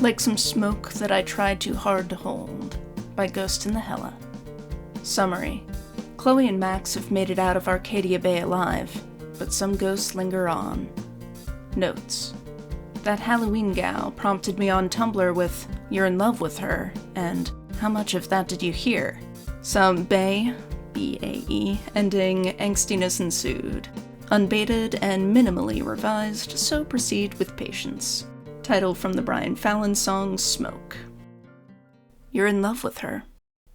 Like some smoke that I tried too hard to hold, by Ghost in the Hella. Summary. Chloe and Max have made it out of Arcadia Bay alive, but some ghosts linger on. Notes. That Halloween gal prompted me on Tumblr with, "You're in love with her," and "How much of that did you hear?" Some Bay, B-A-E, ending angstiness ensued. Unbaited and minimally revised, so proceed with patience. Title from the Brian Fallon song, Smoke. You're in love with her.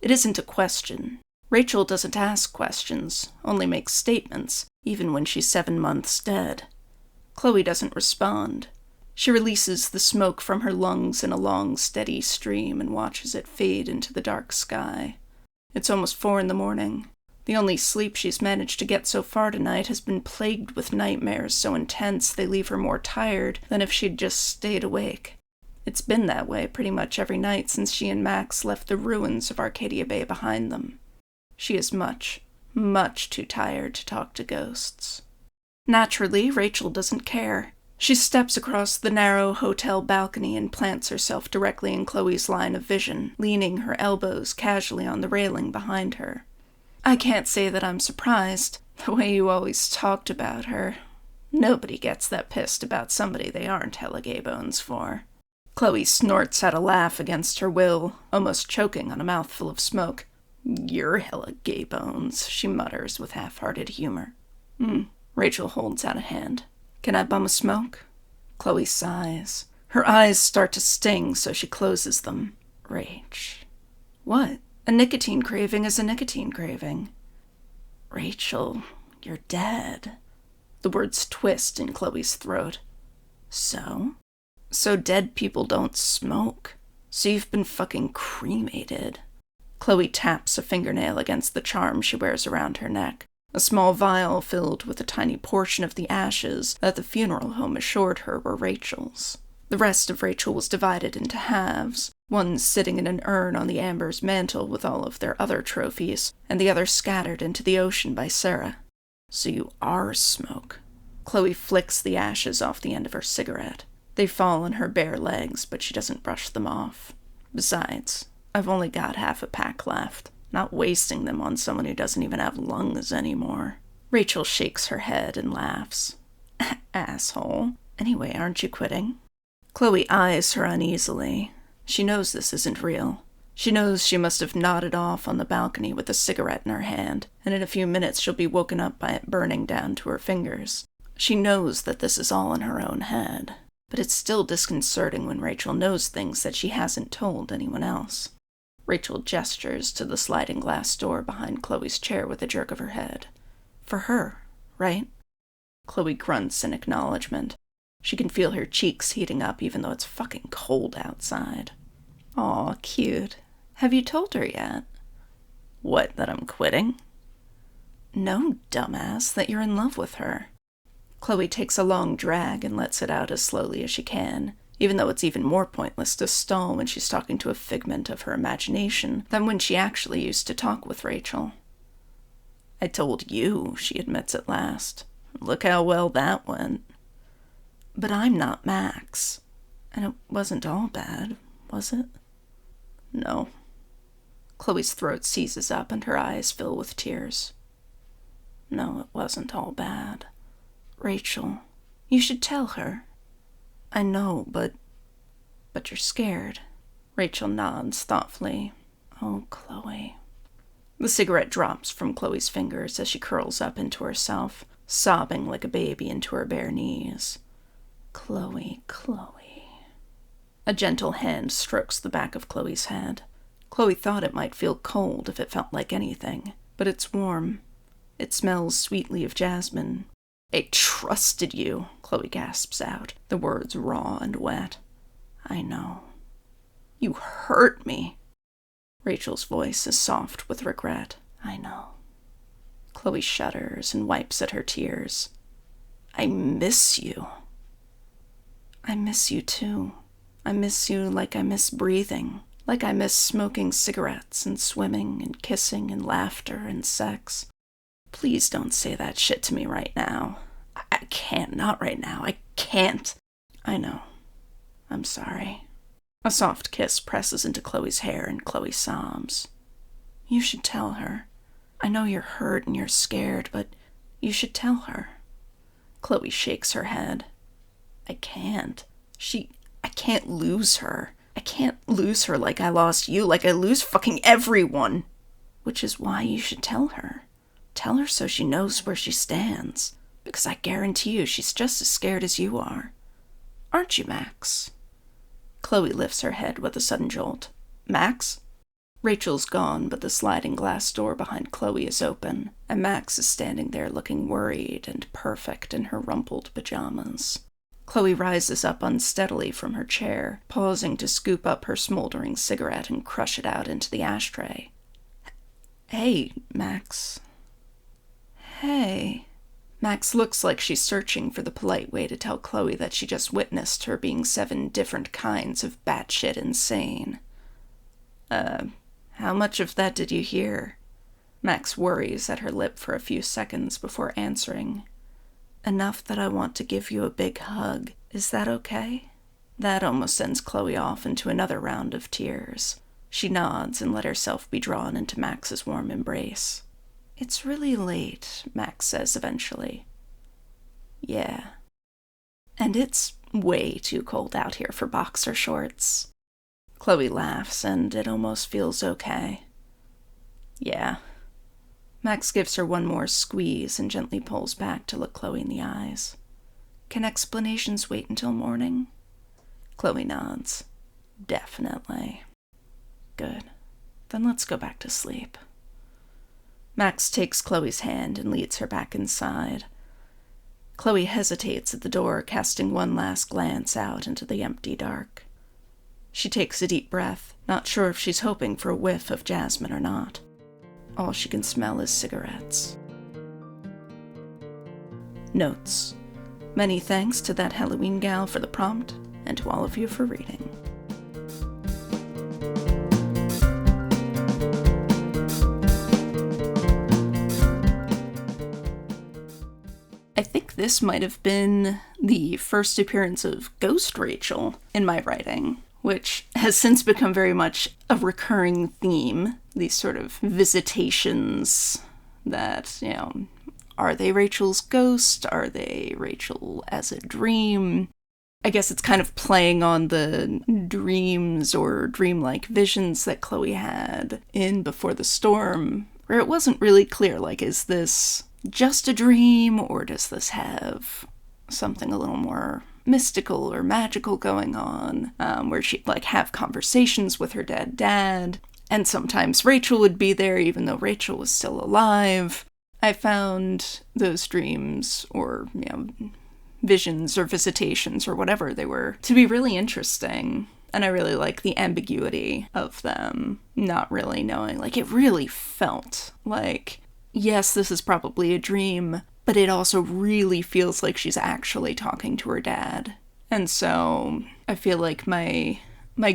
It isn't a question. Rachel doesn't ask questions, only makes statements, even when she's 7 months dead. Chloe doesn't respond. She releases the smoke from her lungs in a long, steady stream and watches it fade into the dark sky. It's almost 4 a.m. The only sleep she's managed to get so far tonight has been plagued with nightmares so intense they leave her more tired than if she'd just stayed awake. It's been that way pretty much every night since she and Max left the ruins of Arcadia Bay behind them. She is much, much too tired to talk to ghosts. Naturally, Rachel doesn't care. She steps across the narrow hotel balcony and plants herself directly in Chloe's line of vision, leaning her elbows casually on the railing behind her. I can't say that I'm surprised, the way you always talked about her. Nobody gets that pissed about somebody they aren't hella gay bones for. Chloe snorts out a laugh against her will, almost choking on a mouthful of smoke. You're hella gay bones, she mutters with half-hearted humor. Rachel holds out a hand. Can I bum a smoke? Chloe sighs. Her eyes start to sting, so she closes them. Rach. What? A nicotine craving is a nicotine craving. Rachel, you're dead. The words twist in Chloe's throat. So? So dead people don't smoke. So you've been fucking cremated. Chloe taps a fingernail against the charm she wears around her neck. A small vial filled with a tiny portion of the ashes that the funeral home assured her were Rachel's. The rest of Rachel was divided into halves, one sitting in an urn on the Amber's mantel with all of their other trophies, and the other scattered into the ocean by Sarah. So you are smoke. Chloe flicks the ashes off the end of her cigarette. They fall on her bare legs, but she doesn't brush them off. Besides, I've only got half a pack left, not wasting them on someone who doesn't even have lungs anymore. Rachel shakes her head and laughs. Asshole. Anyway, aren't you quitting? Chloe eyes her uneasily. She knows this isn't real. She knows she must have nodded off on the balcony with a cigarette in her hand, and in a few minutes she'll be woken up by it burning down to her fingers. She knows that this is all in her own head, but it's still disconcerting when Rachel knows things that she hasn't told anyone else. Rachel gestures to the sliding glass door behind Chloe's chair with a jerk of her head. For her, right? Chloe grunts in acknowledgement. She can feel her cheeks heating up even though it's fucking cold outside. Aw, cute. Have you told her yet? What, that I'm quitting? No, dumbass, that you're in love with her. Chloe takes a long drag and lets it out as slowly as she can, even though it's even more pointless to stall when she's talking to a figment of her imagination than when she actually used to talk with Rachel. I told you, she admits at last. Look how well that went. But I'm not Max. And it wasn't all bad, was it? No. Chloe's throat seizes up and her eyes fill with tears. No, it wasn't all bad. Rachel, you should tell her. I know, but you're scared. Rachel nods thoughtfully. Oh, Chloe. The cigarette drops from Chloe's fingers as she curls up into herself, sobbing like a baby into her bare knees. Chloe, Chloe. A gentle hand strokes the back of Chloe's head. Chloe thought it might feel cold if it felt like anything, but it's warm. It smells sweetly of jasmine. I trusted you, Chloe gasps out, the words raw and wet. I know. You hurt me. Rachel's voice is soft with regret. I know. Chloe shudders and wipes at her tears. I miss you. I miss you too. I miss you like I miss breathing, like I miss smoking cigarettes and swimming and kissing and laughter and sex. Please don't say that shit to me right now. I can't, not right now. I can't. I know. I'm sorry. A soft kiss presses into Chloe's hair and Chloe sobs. You should tell her. I know you're hurt and you're scared, but you should tell her. Chloe shakes her head. I can't. I can't lose her. I can't lose her like I lost you, like I lose fucking everyone. Which is why you should tell her. Tell her so she knows where she stands. Because I guarantee you she's just as scared as you are. Aren't you, Max? Chloe lifts her head with a sudden jolt. Max? Rachel's gone, but the sliding glass door behind Chloe is open, and Max is standing there looking worried and perfect in her rumpled pajamas. Chloe rises up unsteadily from her chair, pausing to scoop up her smoldering cigarette and crush it out into the ashtray. Hey, Max. Hey. Max looks like she's searching for the polite way to tell Chloe that she just witnessed her being 7 different kinds of batshit insane. How much of that did you hear? Max worries at her lip for a few seconds before answering. Enough that I want to give you a big hug. Is that okay? That almost sends Chloe off into another round of tears. She nods and let herself be drawn into Max's warm embrace. It's really late, Max says eventually. Yeah. And it's way too cold out here for boxer shorts. Chloe laughs, and it almost feels okay. Yeah. Max gives her one more squeeze and gently pulls back to look Chloe in the eyes. Can explanations wait until morning? Chloe nods. Definitely. Good. Then let's go back to sleep. Max takes Chloe's hand and leads her back inside. Chloe hesitates at the door, casting one last glance out into the empty dark. She takes a deep breath, not sure if she's hoping for a whiff of jasmine or not. All she can smell is cigarettes. Notes. Many thanks to that Halloween gal for the prompt, and to all of you for reading. I think this might have been the first appearance of Ghost Rachel in my writing, which has since become very much a recurring theme. These sort of visitations that, are they Rachel's ghost? Are they Rachel as a dream? I guess it's kind of playing on the dreams or dreamlike visions that Chloe had in Before the Storm, where it wasn't really clear, is this just a dream, or does this have something a little more mystical or magical going on, where she'd have conversations with her dead dad, and sometimes Rachel would be there even though Rachel was still alive. I found those dreams, or, visions or visitations or whatever they were, to be really interesting. And I really like the ambiguity of them, not really knowing. It really felt like, yes, this is probably a dream, but it also really feels like she's actually talking to her dad. And so I feel like my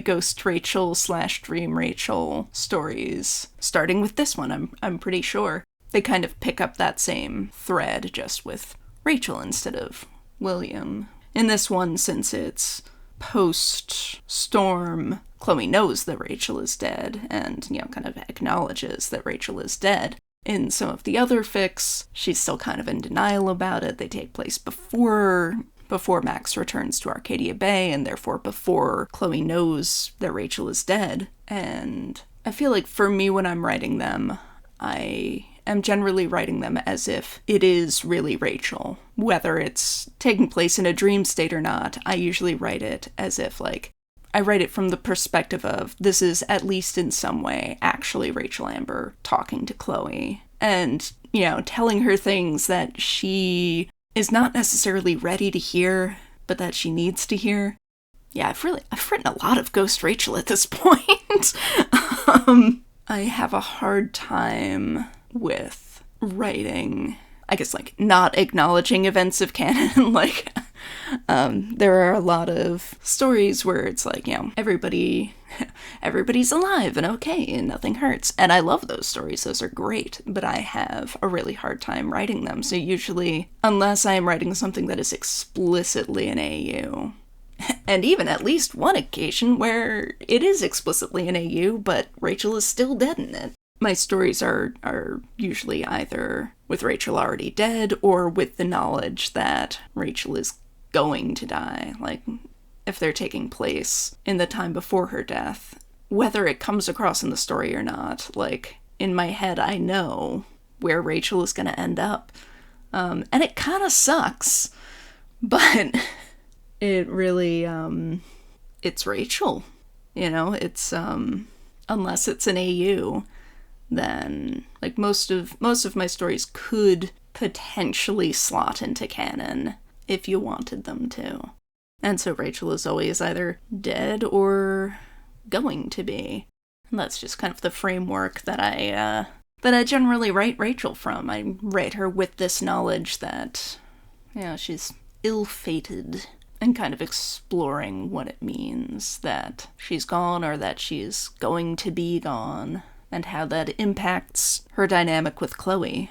Ghost Rachel / Dream Rachel stories, starting with this one, I'm pretty sure, they kind of pick up that same thread, just with Rachel instead of William. In this one, since it's post-storm, Chloe knows that Rachel is dead and, kind of acknowledges that Rachel is dead. In some of the other fics, she's still kind of in denial about it. They take place before Max returns to Arcadia Bay, and therefore before Chloe knows that Rachel is dead. And I feel like for me, when I'm writing them, I am generally writing them as if it is really Rachel. Whether it's taking place in a dream state or not, I usually write it as if, I write it from the perspective of, this is at least in some way actually Rachel Amber talking to Chloe. And, telling her things that she is not necessarily ready to hear, but that she needs to hear. Yeah, I've written a lot of Ghost Rachel at this point. I have a hard time with writing, I guess, not acknowledging events of canon. There are a lot of stories where it's everybody's alive and okay and nothing hurts. And I love those stories. Those are great. But I have a really hard time writing them. So usually, unless I am writing something that is explicitly an AU, And even at least one occasion where it is explicitly an AU, but Rachel is still dead in it. My stories are usually either with Rachel already dead or with the knowledge that Rachel is going to die. Like, if they're taking place in the time before her death, whether it comes across in the story or not, like, in my head I know where Rachel is going to end up. And it kind of sucks, but it really, it's Rachel, you know, it's, unless it's an AU, then, like, most of my stories could potentially slot into canon if you wanted them to. And so Rachel is always either dead or going to be. And that's just kind of the framework that I generally write Rachel from. I write her with this knowledge that, you know, she's ill-fated, and kind of exploring what it means that she's gone or that she's going to be gone, and how that impacts her dynamic with Chloe.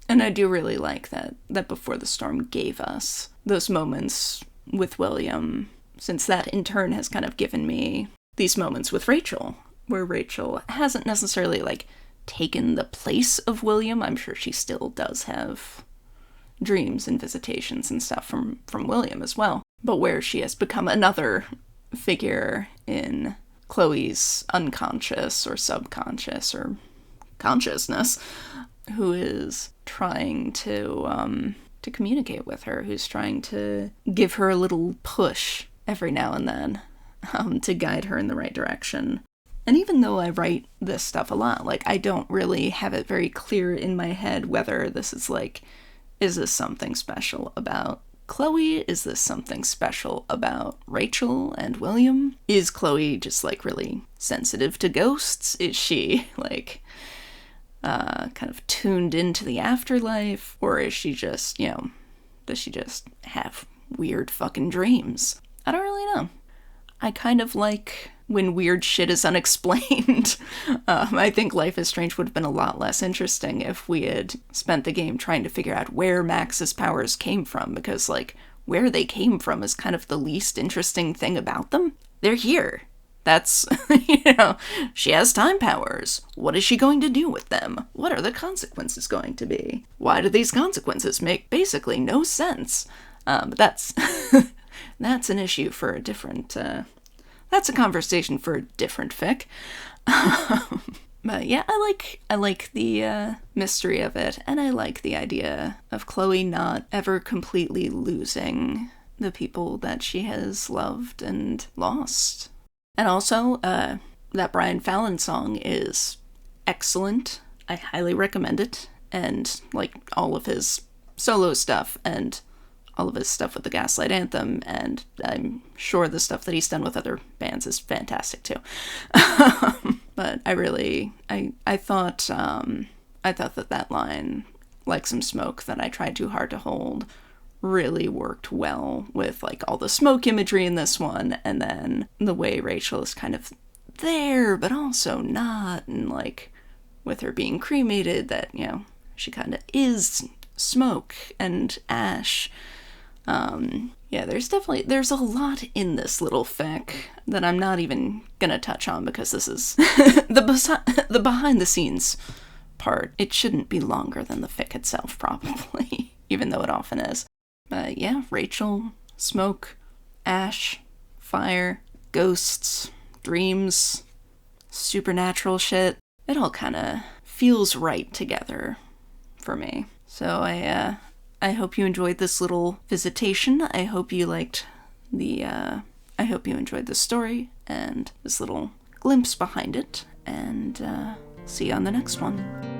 And I do really like that Before the Storm gave us those moments with William, since that in turn has kind of given me these moments with Rachel, where Rachel hasn't necessarily, like, taken the place of William. I'm sure she still does have dreams and visitations and stuff from William as well, but where she has become another figure in Chloe's unconscious or subconscious or consciousness, who is trying to communicate with her, who's trying to give her a little push every now and then, to guide her in the right direction. And even though I write this stuff a lot, like, I don't really have it very clear in my head whether this is like, is this something special about Chloe? Is this something special about Rachel and William? Is Chloe just, like, really sensitive to ghosts? Is she, like, kind of tuned into the afterlife? Or is she just, you know, does she just have weird fucking dreams? I don't really know. I kind of like when weird shit is unexplained. I think Life is Strange would have been a lot less interesting if we had spent the game trying to figure out where Max's powers came from, because, like, where they came from is kind of the least interesting thing about them. They're here. That's, you know, she has time powers. What is she going to do with them? What are the consequences going to be? Why do these consequences make basically no sense? But that's, that's an issue for a different, that's a conversation for a different fic. But yeah, I like the mystery of it, and I like the idea of Chloe not ever completely losing the people that she has loved and lost. And also, that Brian Fallon song is excellent. I highly recommend it. And, like, all of his solo stuff and all of his stuff with the Gaslight Anthem, and I'm sure the stuff that he's done with other bands is fantastic too. But I thought that line, like some smoke that I tried too hard to hold, really worked well with, like, all the smoke imagery in this one, and then the way Rachel is kind of there but also not, and, like, with her being cremated, that, you know, she kind of is smoke and ash. Yeah, there's a lot in this little fic that I'm not even gonna touch on, because this is the behind the scenes part. It shouldn't be longer than the fic itself, probably, even though it often is. But yeah, Rachel, smoke, ash, fire, ghosts, dreams, supernatural shit. It all kind of feels right together for me. So I hope you enjoyed this little visitation. I hope you liked I hope you enjoyed the story and this little glimpse behind it, and see you on the next one.